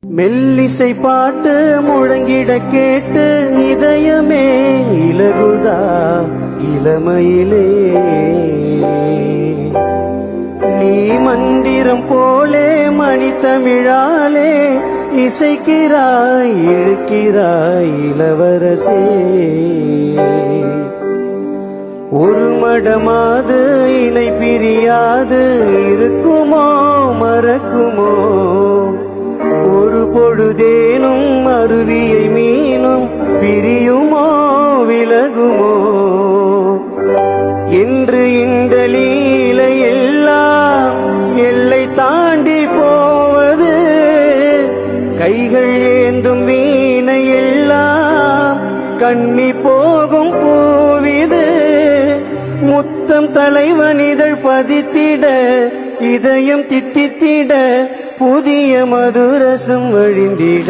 மெல்லிசை பாட்டு முழங்கிட கேட்டு இதயமே இலகுதா இளமையிலே நீ மந்திரம் போலே மணி தமிழாலே இசைக்கிறாய் இழுக்கிறாய் இளவரசே ஒரு மடமாது இணை பிரியாது இருக்குமோ மறக்குமோ ஒரு பொழுதேனும் அருவியை மீனும் பிரியுமோ விலகுமோ என்று இந்த லீலை எல்லாம் எல்லை தாண்டி போவது கைகள் ஏந்தும் வீணை எல்லாம் கண்ணி போகும் பூவிது முத்தம் தலைவனிதழ் பதித்திட இதயம் தித்தித்திட புதிய மதுரசம் வழிந்திட